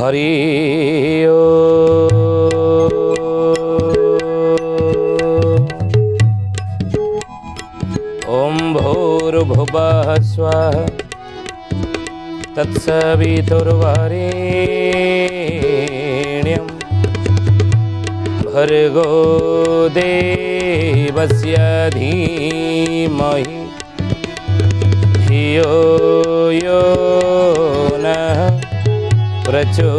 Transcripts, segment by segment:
हरि ओम भूर्भुवः स्वः तत्सवितुर्वरेण्यं भर्गो देवस्य धीमहि धियो यो नः प्रचोदयात्।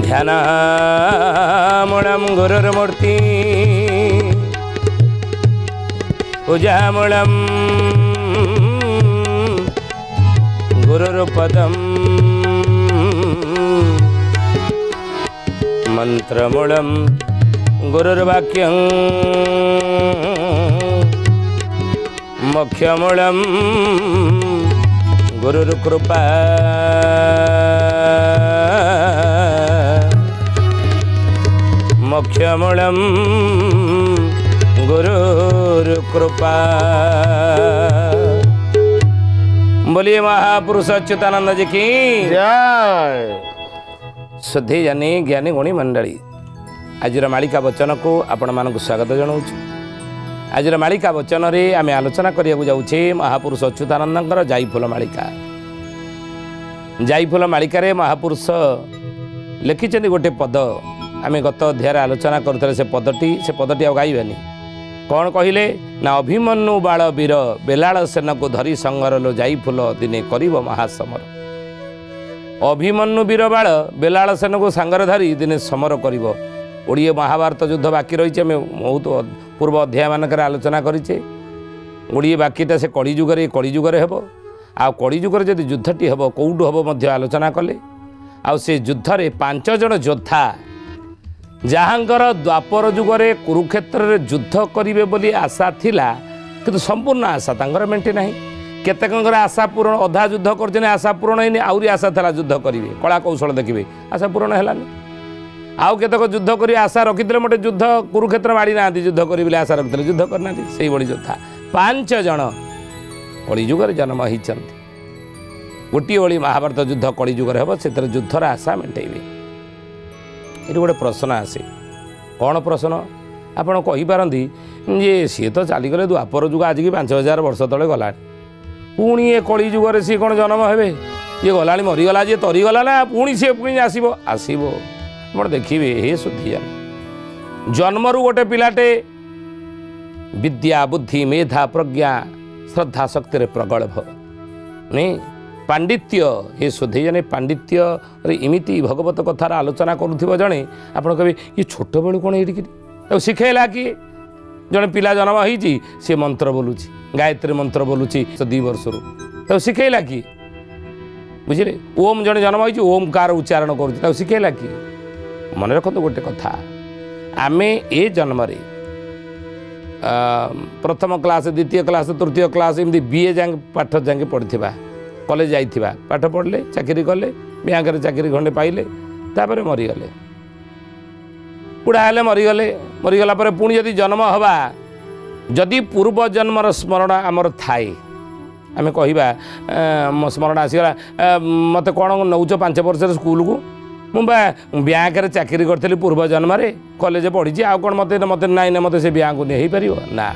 ध्यानामूलं गुरुर्मूर्ति पूजामूलं गुरुर्पदं मंत्रमूलं गुरुर्वाक्यं मोक्षमूलं गुरुर्कृपा। मोक्षमूलं गुरुर्कृपा। बोलिए महापुरुष अच्युतानंद जी की जय। शुद्धि जानी ज्ञानी गुणी मंडली आज मालिका वचन को आपण मानक स्वागत जनाऊँ। आज मालिका वचन रे आम आलोचना करिया जाऊे महापुरुष अच्युतानंद जाईफुल मालिका। जाईफुल मालिका रे महापुरुष लिखिं गोटे पद आम गत अध्याय आलोचना करते से पदटी आ गाइबानी कौन कहले ना अभिमन्यु बाल वीर बेलाल सेन को धरी संगर लो जाईफुल दिने करिब महासमर। अभिमन्यु वीर बाल बेलाल सेन को सांगर धरी दिने समर करिब। ओडिए महाभारत युद्ध बाकी रही है बहुत पूर्व अध्याय मानक आलोचना करें। ओडिए बाकीटा से कलिजुगे कलिजुगे हे आ कलिजुगे जदि युद्धटी हे कौटू हम आलोचना कले। आ से युद्ध में 5 जन योद्धा जहाँकर द्वापर जुगरे कुरुक्षेत्र में युद्ध करेंगे बोली आशा थिला किंतु संपूर्ण आशा तांकर मेंटे ना। केतेकंकर आशा पूर्ण अधा युद्ध कर आशा पूर्ण होनी आहरी आशा था युद्ध करेंगे कला कौशल देखिए आशा पूर्ण है। आउ केतक युद्ध कर आशा रखिते मोटे युद्ध कुरुक्षेत्र माड़ी ना युद्ध करेंगे आशा रखते युद्ध करना से भाई योद्धा 5 जन कलिजुगे जन्म होती। गोटे भाई महाभारत युद्ध कलिजुगे हम से युद्धर आशा मेटेबे। ये गोटे प्रश्न आसे कौन प्रश्न आपड़ कहीपारती जे सी तो चलीगले द्वापर जुग आज की 5000 वर्ष तले गला पुणी ये कलिजुगे सी कौन जन्म हे ये गला मरीगला जी तरीगला ना पुणी सी पुणी आसब आसब आप देखिए हे शुद्धि जान जन्मरू गोटे पिलाटे विद्या बुद्धि मेधा प्रज्ञा श्रद्धा शक्ति प्रगल्भ नहीं पांडित्य ये शुद्धि जाने पांडित्य इमिति भगवत कथार आलोचना करुवा जड़े आप कहे ये छोट बेलू कौन ये शिखेला किए जड़े पिला जन्म होती सी मंत्र बोलुची गायत्री मंत्र बोलुची 2 वर्ष रू शिखेला किए बुझे ओम जड़े जन्म होती ओमकार उच्चारण कर शिखेला किए। मन रखु गोटे कथा आम ए जन्म प्रथम क्लास द्वितीय क्लास तृतीय क्लास एमती बीए जाए पाठ जाए पढ़ा कॉलेज जाइथिबा पाठ पढ़ले चाकरी कले बैंक रे चाकरी खंडे पाइले तापर मरीगले बुढ़ा हेले मरीगला पर पुणी जदि जन्म हवा जदि पूर्व जन्मर स्मरण आमर थाए आम कहवा स्मरण आसीगला मत कौन नौच 5 वर्ष स्कूल को मुझे बैंक रे चाकरी करी पूर्व जन्म कॉलेज पढ़ी आउ कौन मत मत नाई ना मत से बैंक को नहीं पार ना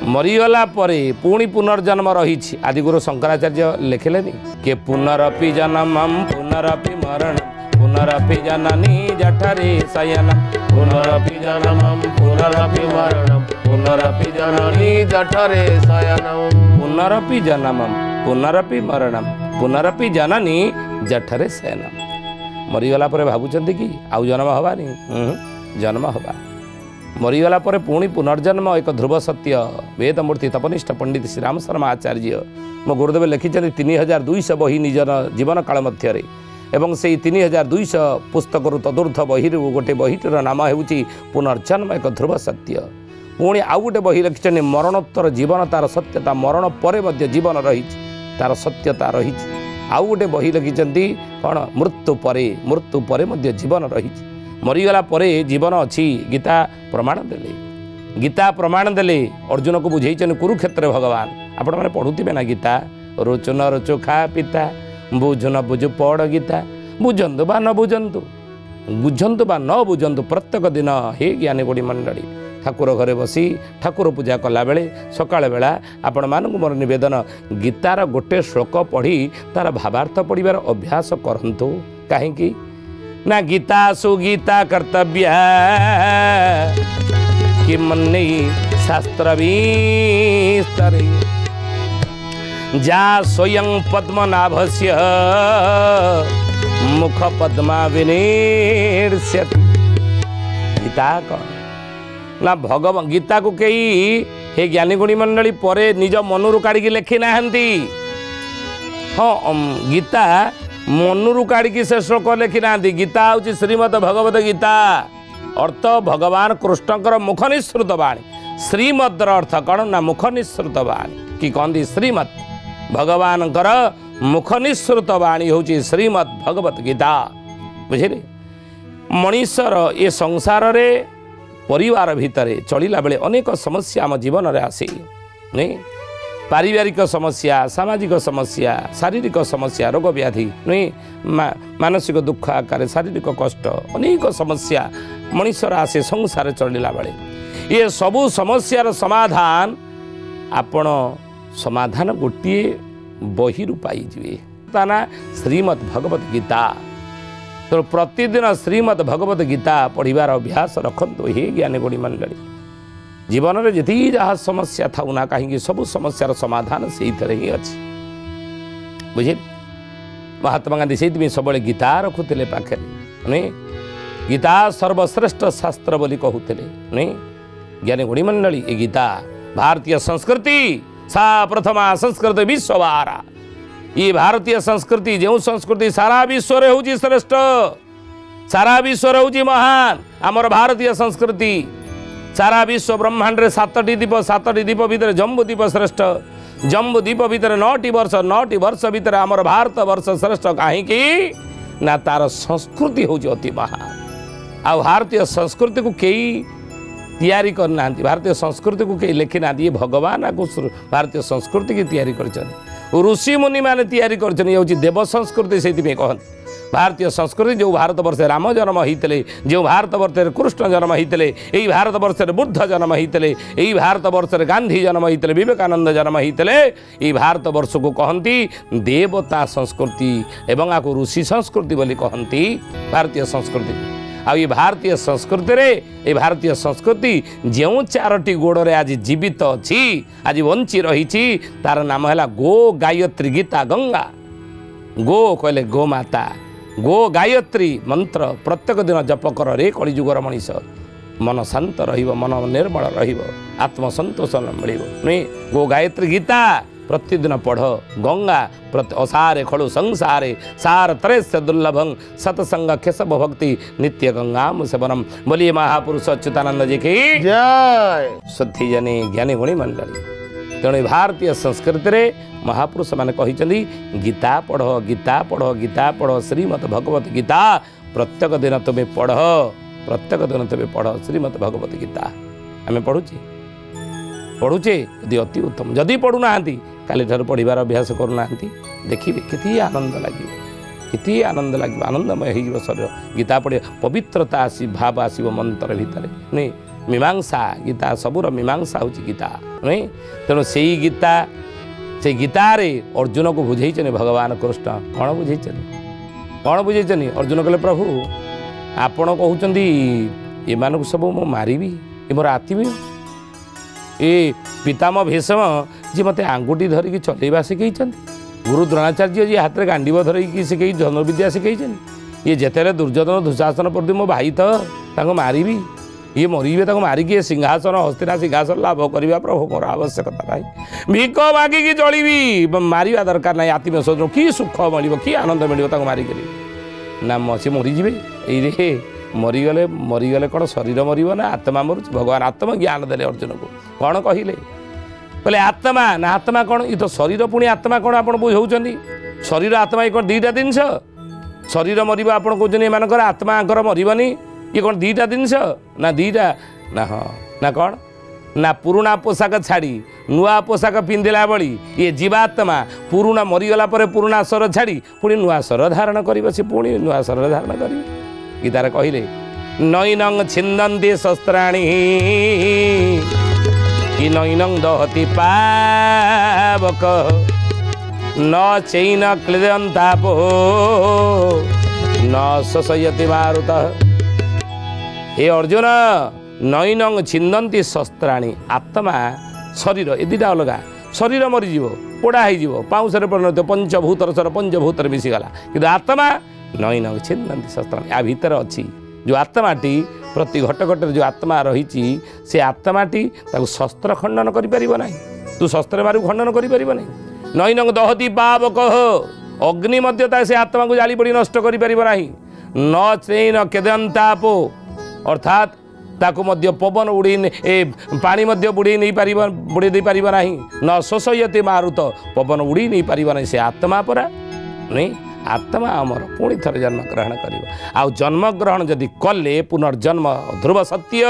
मरीगला परे पुणी पुनर्जन्म रही आदिगुरु शंकराचार्य लिखिलेनि के पुनरपि जन्मं पुनरपि मरणं पुनरपि जननी जठरे शयनं पुनरपि जन्मं पुनरपि मरणं पुनरपि जननी जठरे शयनं पुनरपि जन्मं पुनरपि मरणं पुनरपि जननी जठरे शयनं। मरीगला परे भावुचंती कि आउ जन्म हवानी जन्म हवा मरीगला पर पुणी पुनर्जन्म एक ध्रुव सत्य वेदमूर्ति तपनिष्ठ पंडित श्रीराम शर्मा आचार्य मो गुरुदेव लिखिं 3200 बही निजर जीवन काल मध्य एवं से 3200 पुस्तक तदूर्ध बही गोटे बहीटर नाम हो पुनर्जन्म एक ध्रुव सत्य। पुणी आउ गोटे बही लिखिं मरणोत्तर जीवन तार सत्यता मरण पर जीवन रही तार सत्यता रही। आउ गोटे बही लिखिं कौन मृत्यु पर जीवन रही मरीगला परे जीवन अच्छी गीता प्रमाण देले गीता प्रमाण देले अर्जुन को बुझे कुरुक्षेत्र भगवान आपण मैंने पढ़ुवे ना गीता रोचो न रोचो खा पिता बुझ न बुझ पढ़ गीता बुझंतु बा न बुझंतु बुझंतु बा न बुझंतु प्रत्येक दिन हे ज्ञानी गुड़ी मंडली ठाकुर घरे बसी ठाकुर पूजा कला बेले सकाळ बेला आपण मानक मोर निवेदन गीतार गोटे श्लोक पढ़ी तार भावार्थ पढ़िबार अभ्यास करंतु काहेकि ना गीता सुगीता कर्तव्य कि मन्ने शास्त्र विस्तरे जा स्वयं पद्मनाभस्य मुख पद्मा विनिर्स्यति गीता कौन ना भगवान गीता को कई हे ज्ञानी गुणी मंडली परे निज मनरु काढ़ी लेखि नाहंती हाँ गीता मनरु काढ़ी से श्लोक लेखि नाहंती गीता हूँ श्रीमद भगवत गीता अर्थ भगवान कृष्णकर मुख निःसृत बाणी श्रीमद्र अर्थ कौन ना मुख निःसृत बाणी कि कहती श्रीमद भगवान मुख निःसृत बाणी हूँ श्रीमद भगवत गीता बुझे मनीषर ये संसार रे परिवार भितर चलला बेले अनेक समस्या आम जीवन में आसे नहीं पारिवारिक समस्या सामाजिक समस्या शारीरिक समस्या रोग व्याधि नहीं मानसिक दुख आकार शारीरिक कष्ट अनेक समस्या मनीषर आसे संसार चलला बेले ये सबू समस्यार समाधान आपण समाधान गोटे बही पाइबे ता ना श्रीमद् भगवत गीता तो प्रतिदिन श्रीमद् भगवत गीता पढ़िबार अभ्यास रखंतु हे ज्ञानी गुणी मंडली जीवन में जी जहाँ समस्या था ना कहीं सब समस्यार समाधान से ही अच्छी बुझे महात्मा गांधी से सब गीता रखुले पाखे नहीं गीता सर्वश्रेष्ठ शास्त्र बोली कहते नहीं ज्ञानी गुणी मंडली ये गीता भारतीय संस्कृति सा प्रथमा संस्कृत विश्ववारा ये भारतीय संस्कृति जो संस्कृति सारा विश्व रे होची श्रेष्ठ सारा विश्व रे होची महान आमर भारतीय संस्कृति सारा विश्व ब्रह्मांड रे 7टी द्वीप भितर जम्बू द्वीप श्रेष्ठ जम्बू द्वीप भितर 9टी वर्ष भितर आमर भारत वर्ष श्रेष्ठ कहीं ना तार संस्कृति होची अति महान आ भारतीय संस्कृति को कई तैयारी करना भारतीय संस्कृति को कई लिखि ना भगवान को भारतीय संस्कृति की तैयारी कर ऋषि मुनि मैंने तैयारी कर देव संस्कृति से कहते भारतीय संस्कृति जो भारत वर्ष राम जन्म होते जो भारत वर्ष कृष्ण जन्म होते यही भारत वर्ष बुद्ध जन्म होते यही भारत वर्ष गांधी जन्म होते विवेकानंद जन्म होते यही भारत वर्ष को कहती देवता संस्कृति एवं आपको ऋषि संस्कृति बोली कहती भारतीय संस्कृति आ ये भारतीय संस्कृति रे ये भारतीय संस्कृति जो 4टी गोड़े आज जीवित अच्छी आज बंची रही तार नाम है गो गायत्री गीता गंगा गो कहले गो माता गो गायत्री मंत्र प्रत्येक दिन जप कर रे कलिजुगर मनीष मन शांत मन निर्मल आत्मसंतोष मिल नहीं गो गायत्री गीता प्रतिदिन पढ़ गंगा असारे खड़ु संसारे सार त्रैस्य दुर्लभं सतसंग केशव भक्ति नित्य गंगा सेवनम बोलिए महापुरुष अच्युतानंद जी की जय शुद्धि जनी ज्ञानी गुणी मंडली तेणु भारतीय संस्कृति रे महापुरुष माने कहिचंदी गीता पढ़ गीता पढ़ गीता पढ़ श्रीमद् भगवत गीता प्रत्येक दिन तुम्हें पढ़ प्रत्येक दिन तुम्हें पढ़ श्रीमद् भगवत गीता आम पढ़ुचे यदि अति उत्तम जदि पढ़ुना काली ठार पढ़ार अभ्यास करूना देखिए कितनी आनंद लगे कितनी आनंद लगे आनंदमय हो शरीर गीता पढ़े पवित्रता आसी भाव आसो मंत्र भितर नहीं मीमांसा गीता सबूर मीमांसा हूँ गीता नहीं तेणु से गीता से गीतारे अर्जुन को बुझे भगवान कृष्ण कौन बुझे अर्जुन कहले प्रभु आपण कहते ये सब मु मारि ये मोर आत्मी ए पितामह भीष्म जी मत आंगुठी धरिकी चलैवा शिखई गुरु द्रोणाचार्य जी हाथ में गांडीव धरिकी शिखई धनुर्विद्या शिखई ये जिते दुर्योधन दुशासन प्रति मो भाई तो मारि ये मरीबे मारिकी सिंहासन हस्तिना सिंहासन लाभ करवा प्रभु मोर आवश्यकता ना भिक मागिकी चलि मारिया दरकार ना आत्मीय स्वजन कि सुख मिल कि आनंद मिल मारिक ना सी मरीजे ये मरीगले कौन शरीर मर ना आत्मा मरुच भगवान आत्मा ज्ञान देले अर्जुन को कौन कहले आत्मा ना आत्मा कौन ये तो शरीर पुणी आत्मा कौन आप बुझाऊँ शरीर आत्मा ये कौन दुईटा जिनस शरीर मर आप कहते आत्मा मरबनी ये कौन दुईटा जिनस ना दुईटा ना हाँ ना कौन ନା ପୁରୁଣା ପୋଷାକ ଛାଡ଼ି ନୂଆ ପୋଷାକ ପିନ୍ଧିଲା ଭଳି ଇଏ ଜୀବାତ୍ମା ପୁରୁଣା ମରିଗଲା ପରେ ପୁରୁଣା ସ୍ୱର ଛାଡ଼ି ପୁଣି ନୂଆ ସ୍ୱର ଧାରଣ କରିବ, ସେ ପୁଣି ନୂଆ ସ୍ୱର ଧାରଣ କରିବ। ଗୀତାରେ କହିଲେ ନୈନଂ ଛିନ୍ଦନ୍ତି ଶସ୍ତ୍ରାଣୀ କି ନୈନଂ ଦହତି ପାବକ न चैन क्लिदन्तापो न शोषयति मारुतः। हे अर्जुन नैनं छिन्दन्ति शस्त्राणि आत्मा शरीर ए दुटा अलगा शरीर मरीज पोड़ा हो पाउंसरे परिणत पंचभूतर सर पंचभूतर मिसीगला कि आत्मा नैनं छिन्दन्ति शस्त्राणि आ भितर अच्छी जो आत्माटी प्रति घटघट जो आत्मा रही से आत्माटी शस्त्र खंडन कर तू शस्त्र मारू खंडन कर नैनं दहति पावक अग्नि से आत्मा को जाली पड़ी नष्ट कर न चैन केदंतापो अर्थात ताकू मध्य पवन उड़ी पानी मध्य बुड़ी नहीं पार बुड़ी दे पार ना न शोषयते मारुत पवन उड़ी नहीं पार ना से आत्मा परा नहीं आत्मा आमर पुणी थरे जन्म ग्रहण कर जन्म ग्रहण जदि कले पुनर्जन्म ध्रुव सत्य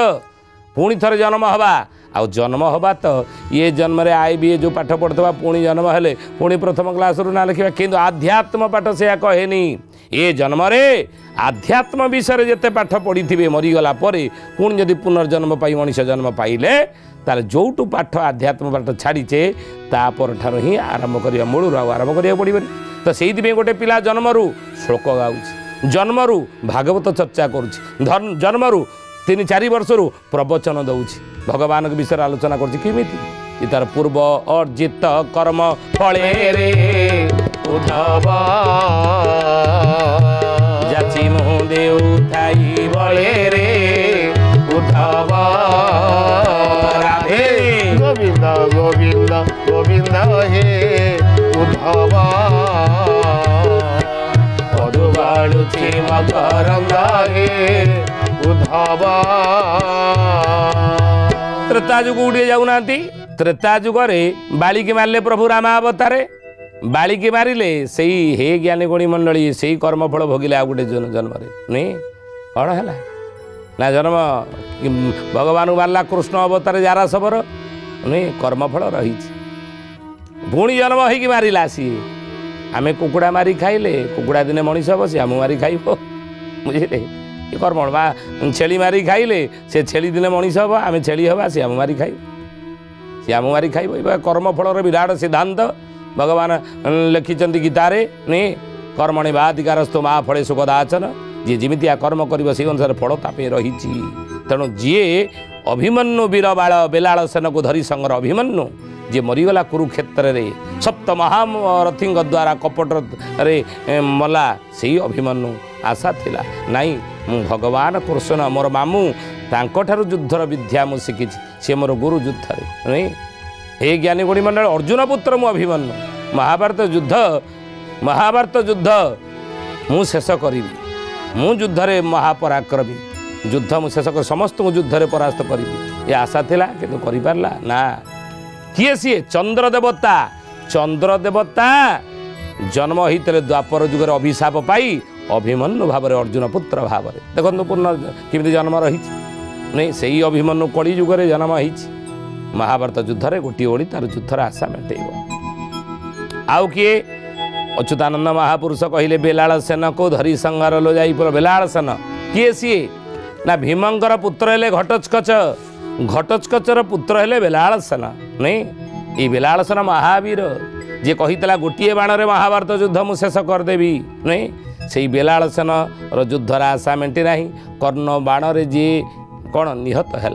पुणी थरे जन्म हवा आउ जन्म हवा तो ये जन्म रे आई बी जो पाठ पढ़ुवा पुणी जन्म हेले पुणी प्रथम क्लास रु ना लिखा किंतु आध्यात्म पाठ से कहेनी ये जन्म रे आध्यात्म विषय जिते पाठ पढ़ी थे मरीगला पुणी जदि पुनर्जन्म पाई मनुष्य जन्म पाइले तार जोटू पाठ आध्यात्म पाठ छाड़ीचे तापर ठार ही आरंभ कर मूल आरंभ करा पड़े तो से गोटे पिला जन्मरू श्लोक गाँच जन्मरू भागवत चर्चा करुँच जन्मरू 3-4 वर्षरू प्रवचन दौची भगवान के विषय आलोचना करमी तार पूर्व अर्जित कर्म फले रे उद्धव जाची मुदे उठाई बले रे उद्धव राधे गोविंद गोविंद गोविंद हे उद्धव मधुबाणुची मकरंद हे उद्धव त्रेता जुग उड़े जाऊना त्रेता जुगरे बाली की मारे प्रभु रामावतारे बाली की मारे से हे ज्ञानी गुणी मंडली से कर्मफल भोगिले आ गोटे जन्म नहीं कौन है ना जन्म भगवान मारला कृष्ण अवतार जारा सबर नहीं कर्मफल रही पुणी जन्म हो मारा सी आम कुकुड़ा मारी खाइले कुकुड़ा दिने मनीष हम सी आम मारी खाइब बुझे कर्म बा छेली मारी खाइले से छेली दिने मनीष हम आम छेली हवा सी आम मारी खाइब सी आम मारी खाइब कर्मफल विराट सिद्धांत भगवान लिखिं गीतारे नहीं कर्मणि बाधिकारस्थ माँ फले सुखदाचन जी जमितिया कर्म कर से अनुसार फल तापे रही तेणु जी अभिमन्यु वीर बाल बेलाल सेन को धरी संगर अभिमन्यु जी मरीगला कुरुक्षेत्र रे सप्त महारथी द्वारा कपट रे मला से अभिमन्यु आशा थिला नाई मु भगवान कृष्ण मोर मामू तांको युद्धर विद्या मु शिखी सी मोर गुरु युद्ध नहीं हे ज्ञानी गुणी मंडल अर्जुन पुत्र मु अभिमन्यु महाभारत युद्ध मु शेष करी मु युद्धरे महापराक्रमी युद्ध मु शेष कर समस्त युद्ध रे परास्त करी ये आशा थिला किंतु करि पारला ना किए सी चंद्र देवता जन्म होते द्वापर जुगर अभिशाप पाई अभिमन्यु भाव अर्जुन पुत्र भाव देखो पूर्ण केमी जन्म रही नहीं से अभिमन्यु कली जुगरे जन्म हो महाभारत युद्धरे गोटे ओड़ी तार युद्धर आशा मेटेब आउ किए अच्युतानंद महापुरुष कहले बेलाल सेन को धरी संगार लो जाई बेलाल सेन किए सी ना भीमंकर पुत्र हेले घटोत्कचर पुत्र हेले बेलाल सेन नहीं ये बेलाल सेन महावीर जे कहीतला गोटे बाण रे महाभारत युद्ध मु शेष करदेवी नहीं से बेलाल सेन युद्धर आशा मेटे ना कर्ण बाण रे जी कौन निहत है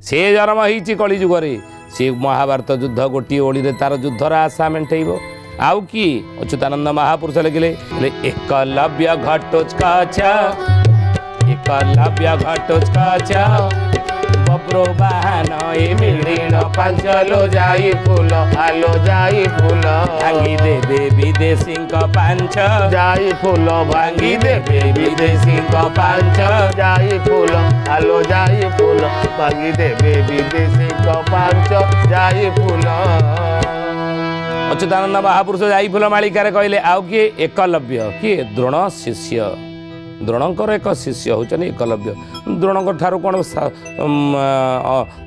से जन्म हो कली जुगरे से महाभारत युद्ध गोटे ओड़ी तार युद्धर आशा मेटेब आउ कि अच्युतानंद महापुरुष लिखिले एकलव्य घटोत्कच बब्रो बाहन मिलीण पांचलो जाई फूल आलो जाई फूल भांगी देवे विदेशी पांच जाई फूल भांगी देवे विदेशी पांच जाई फूल आलो जाई फूल भांगी देवे विदेशी पांच जाई फूल अच्युतानंद महापुरुष जाई फूल मालिकार कहले आउ किए एकलव्य किए द्रोण शिष्य ଦ୍ରୋଣଙ୍କର ଏକ ଶିଷ୍ୟ ହେଉଛନ୍ତି ଏକଲବ୍ୟ। ଦ୍ରୋଣଙ୍କ ଠାରୁ କ'ଣ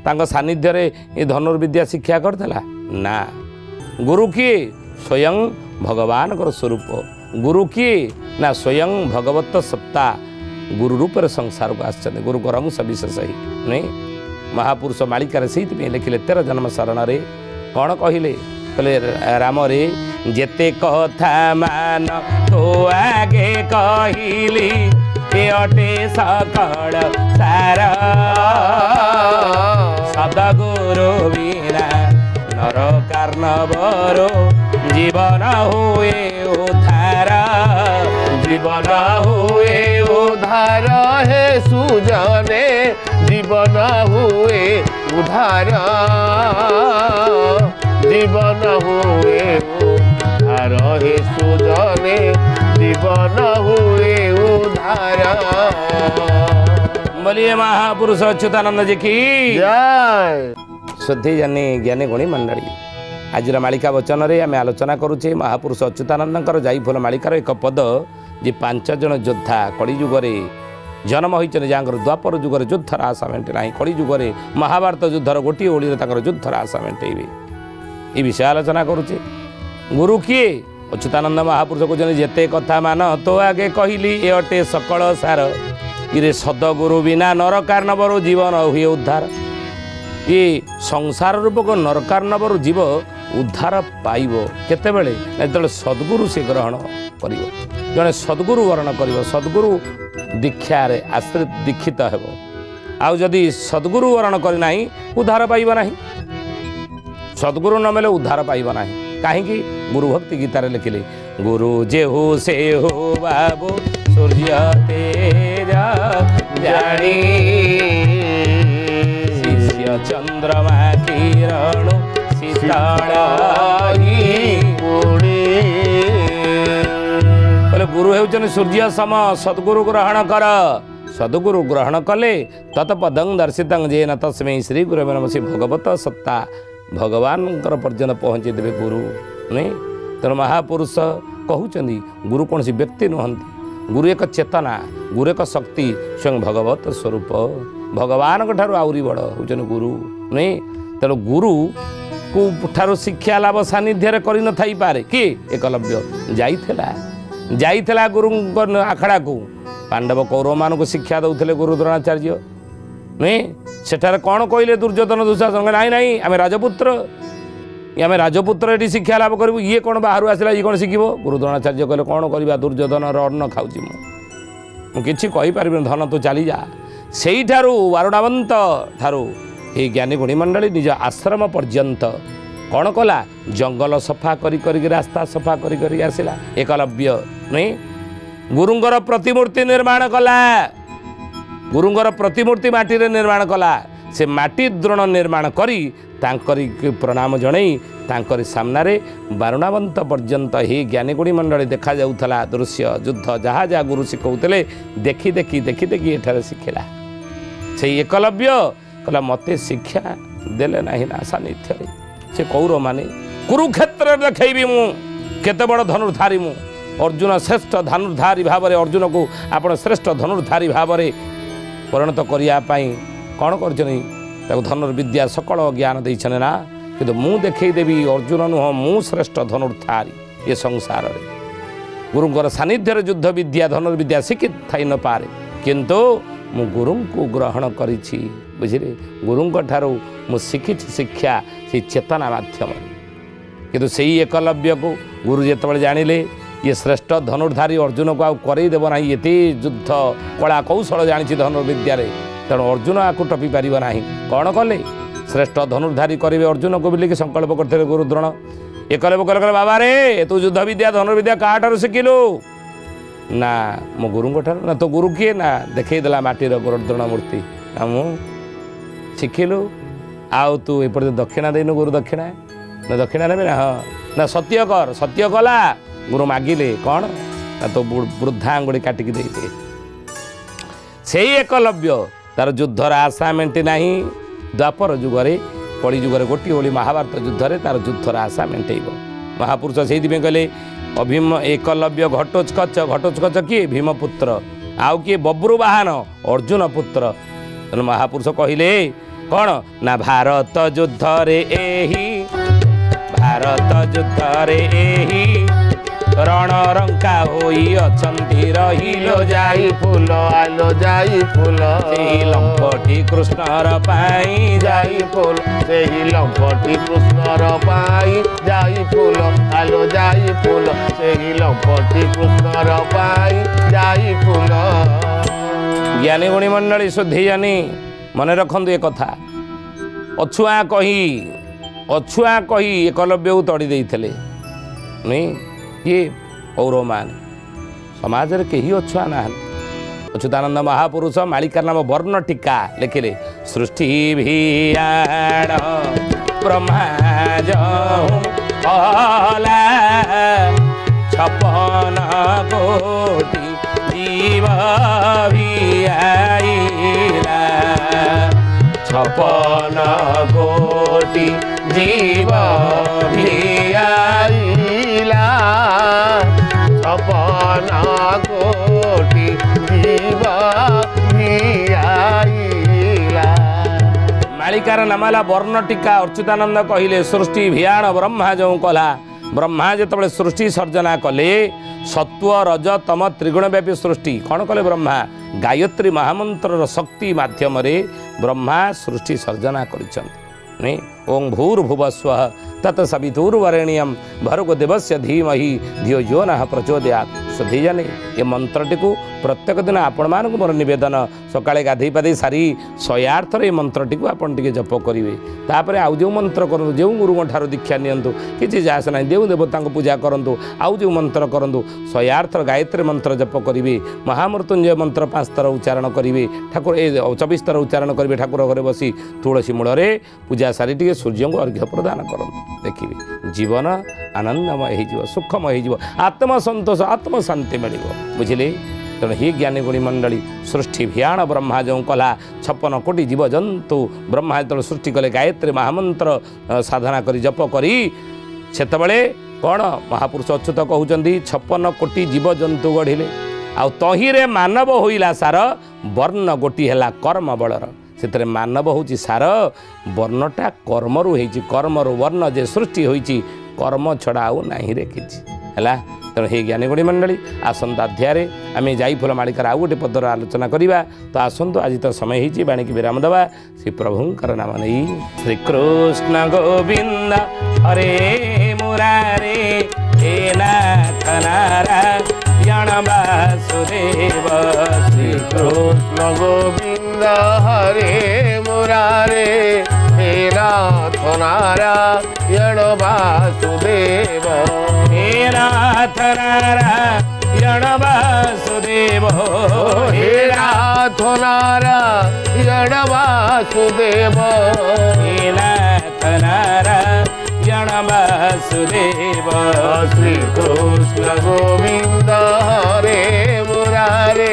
ତାଙ୍କ ସାନ୍ନିଧ୍ୟରେ ଏ ଧନୁର୍ବିଦ୍ୟା ଶିକ୍ଷା କରିଥିଲା? ନା। ଗୁରୁ କିଏ? ସ୍ୱୟଂ ଭଗବାନଙ୍କର ସ୍ୱରୂପ। ଗୁରୁ କିଏ? ନା ସ୍ୱୟଂ ଭଗବତ ସତ୍ତା ଗୁରୁ ରୂପରେ ସଂସାରକୁ ଆସିଛନ୍ତି। ଗୁରୁଙ୍କର ଅଂଶ ବିଶେଷ ହିଁ ନୁହେଁ। ମହାପୁରୁଷ ମାଳିକାରେ ସେଇଥିପାଇଁ ଲେଖିଲେ 13 ଜନ୍ମ ଶରଣରେ କ'ଣ କହିଲେ? କହିଲେ ରାମରେ ଯେତେ କଥା ମାନ ତୋ ଆଗେ କହିଲି ଏ ଅଟେ ସକଳ ସାର ସଦଗୁରୁ ବିନା ନର କାର୍ଣ୍ଣବର ଜୀବନ ହୁଏ ଉଦ୍ଧାର জীবন হুয়ে উদ্ধার হে সুজনে জীবন হুয়ে উদ্ধার জীবন হুয়ে উদ্ধার হে সুজনে জীবন হুয়ে উদ্ধার। बोलिए महापुरुष अच्युतानंद जी की জয়। शुद्धि जानी ज्ञानी गुणी मंडली आज मालिका वचन रे आम आलोचना करुचे महापुरुष अच्युतानंद जाईफुल मालिकार एक पद जे 5 जन योद्धा कलिजुगे जन्म होती जहाँ द्वापर जुगर युद्धर आशा मेटे ना कलिजुगे महाभारत युद्धर गोटे ओळी युद्धर आशा मेटेबे ये विषय आलोचना करुचे। गुरु किए? अच्युतानंद महापुरुष कहते जेते कथा मान तो आगे कहली ए अटे सकल सार इरे सदगुरु बिना नरकार्णवरु जीवन हुए उद्धार। ये संसार रूपक नरकार्णवरु जीव उद्धार पाइब केतेबेले जो सद्गुरु से ग्रहण कर जड़े सद्गुरु वर्ण कर सद्गुरु दीक्षार आश्रित दीक्षित हेब आदि सद्गुरु वर्ण करना उद्धार पाइब ना सद्गुरु न मेले उद्धार पाइब ना कहीं गुरु भक्ति गीतार लिखिले गुरु जे हो से हो बाबू सूर्य तेज जानी शिष्य चंद्रमा किरण शीतल बोले गुरु हेउचन सूर्य सम सद्गुरु ग्रहण कर सद्गुरु ग्रहण कले तत्पदं दर्शितं जेन तस्मै श्री गुरवे नमः भगवत सत्ता भगवान पर्यंत पहुँचे देवे गुरु नहीं तेणु महापुरुष कहते गुरु कौन सी व्यक्ति नुहंती गुरु एक चेतना गुरु एक शक्ति स्वयं भगवत स्वरूप भगवान ठारू आउरी बड़ होचन गुरु नहीं तेणु गुरु को ठारू शिक्षा लाभ सानिध्य कर न थाई पारे कि एकलव्य जाइथिला गुरु आखड़ा को पांडव कौरव मान को शिक्षा दौले गुरु द्रोणाचार्य नहीं सेठारे कौन कहले दुर्योधन दुशासन नाई नाई आम राजपुत्र आम राजपुत्र ये शिक्षा लाभ करूँ ये कौन बाहर आसला ये कौन शिखब गुरु द्रोणाचार्य कहले कौन करवा दुर्योधन अन्न खाऊँ मुझे कहीपर धन तू चली जा से वारुणावंत ठारू ये ज्ञानी गुणी मंडली निज आश्रम पर्यंत कौन कला जंगल सफा करी रास्ता सफा करी आसला एकलव्य नहीं गुरुंगर प्रतिमूर्ति निर्माण कला गुरुंगर प्रतिमूर्ति माटी रे निर्माण कला से माटी द्रोण निर्माण करी तांकरी प्रणाम जणई तांकरी सामनारे वारुणावंत पर्यंत ही ज्ञानी गुणी मंडली देखा जाउथला दृश्य युद्ध जहाँ जहाँ गुरु शिखौले देखी देखी देखी देखी एठारे शिखिला से एकलव्य कहला मते शिक्षा देले नाही ना सानिध्य से कौरव माने कुरुक्षेत्र देखैबी मु केते बड़ धनुर्धारी मु अर्जुन श्रेष्ठ धनुर्धारी भाव में अर्जुन को आपण श्रेष्ठ धनुर्धारी भाव में परिणत करने कौन कर धनुर्विद्या सकल ज्ञान देछन ना कि मु देखईदेवी अर्जुन नुह मु श्रेष्ठ धनुर्धारी ये संसार रे गुरुंकर सानिध्य युद्ध विद्या धनुर्विद्या शिखि थी न पारे किंतु मु गुरु को ग्रहण करिछि बुझिले गुरुंक ठारू मु शिखि शिक्षा से चेतना माध्यम किंतु से एकलव्य को गुरु जेतबेले जानिले ये श्रेष्ठ धनुर्धारी अर्जुन को आईदेव ना ये युद्ध कला कौशल जानी धनुर्विद्या तेणु अर्जुन आपको टपी पार ना कौन कले श्रेष्ठ धनुर्धारी करेंगे अर्जुन को बोलिक संकल्प करते गुरु द्रोण एकलव्य कहले बाबा रे तू युद्ध विद्या धनुर्विद्या क्या शिखिलु ना मो गुरु ना तो गुरु किए ना देखईदेला माटीर गुरु द्रोण मूर्ति ना मु शिखिलु आउ तू एपटे दक्षिणा देनु गुरु दक्षिणा ना दक्षिणा ने हाँ ना सत्य कर सत्य कला गुरु मागिले कौन ना तो वृद्धा आंगुड़ी काटिकी दे से एकलव्य तार युद्धर आशा मेन्टी ना द्वापर जुगरे कली जुगरे गोटी ओली महाभारत युद्धरे तार युद्धर आशा मेन्टेब महापुरुष से कहले अभीम एकलव्य घटोत्कच घटोत्कच किए भीमपुत्र आउ किए बब्रु बाहन अर्जुन पुत्र तेणु महापुरुष कहले कौन ना भारत युद्ध रे एही भारत युद्ध रे एही रणरंका होई अछंती रहिलो जाई फूल आलो जाई फूल सेही लंपटी कृष्णर पाई जाई फूल सेही लंपटी कृष्णर पाई जाई फूल आलो जाई फूल सेही लंपटी कृष्णर पाई जाई फूल। ज्ञानी गुणी मंडली शुद्धि जानी मन रखंतु ए कथा अछुआ कही एकलव्य को तड़ी देइथिले नहीं ये कौरव मान समाज रे केही अछुआ ना अच्युतानंद महापुरुष मालिका नाम वर्ण टीका लिखिले सृष्टि भियाण ब्रह्माज कहला 56 कोटि जीव भियाइला 56 कोटि जीव भियाइला 56 कोटि जीव भियाइला। मालिकार नामाला वर्ण टीका अच्युतानंद कहले सृष्टि भियाण ब्रह्मा जो कला ब्रह्मा जिते सृष्टि सर्जना कले सत्व रज तम त्रिगुणव्यापी सृष्टि कौन कले ब्रह्मा गायत्री महामंत्र शक्ति माध्यम ब्रह्मा सृष्टि सर्जना कर ओं भूर्भुवस्व तत्सवितुर्वरेण्यम भर्गो देवस्य धीमहि धियो यो नः प्रचोदयात्। शुद्धि जाने ये मंत्रटी को प्रत्येक दिन आपण मान मोर निवेदन सकाळे गाधई पाधई सारी 108 थर ये मंत्रटी को आपण टिके जप करेंगे तापर आउ जो मंत्र करूँ जो गुरुओं ठार दीक्षा नियंतु किसी जास ना देव देवता पूजा करूँ आउ जो मंत्र करूँ 108 थर गायत्री मंत्र जप करेंगे महामृत्युंजय मंत्र 5 थर उच्चारण करेंगे ठाकुर 24 थर उच्चारण करेंगे ठाकुर घरे बसी तुलसी मूल पूजा सारी टे सूर्य को अर्घ्य प्रदान करूँ देखिए जीवन आनंदमय हो सुखमय हो आत्म संतोष आत्म शांति मिल बुझे तेणु ही ज्ञानी गुणी मंडली सृष्टि भियाण ब्रह्मा जो कला 56 कोटि जीव जंतु ब्रह्मा जो सृष्टि कले गायत्री महामंत्र साधना करी जप करी सेतबले कौन महापुरुष अच्युत कहउचंदी 56 कोटि जीव जंतु गढ़िले आ तहिरे मानव होइला सार वर्ण गोटी हैला कर्म बलर से मानव हूँ सार वर्णटा कर्मरु होइछि कर्मरु वर्ण जे सृष्टि होइछि कर्म छड़ा आउ नाही रे किछि हैला। तेणु हे ज्ञानी गुणी मंडली आसंता अध्याय आम जाईफुल मालिकार आउ गोटे पदर आलोचना करवा तो आसतु आज तो समय होती बाणी की विराम दवा श्री प्रभुंकर नाम नहीं श्रीकृष्ण गोविंद हरे मुरारे हे नाथ नारायण वासुदेव श्रीकृष्ण गोविंद हरे मुरारे हे नाथ नारायण वासुदेव हे नाथ नारायण वासुदेव हे नाथ नारायण वासुदेव हे नाथ नारायण वासुदेव श्रीकृष्ण गोविंद हरे मुरारे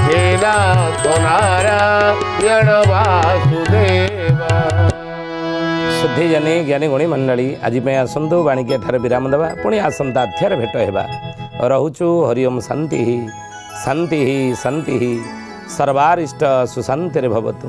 हे नाथ नारायण वासुदेव। शुद्धि जानी ज्ञानी गुणी मंडली आज आसतु बाणिकी ठार विराम देवा पुणी आसंता अध्याय भेट होगा रोचु हरिओम शांति शांति शांति सर्वारिष्ट सुशांति भवतु।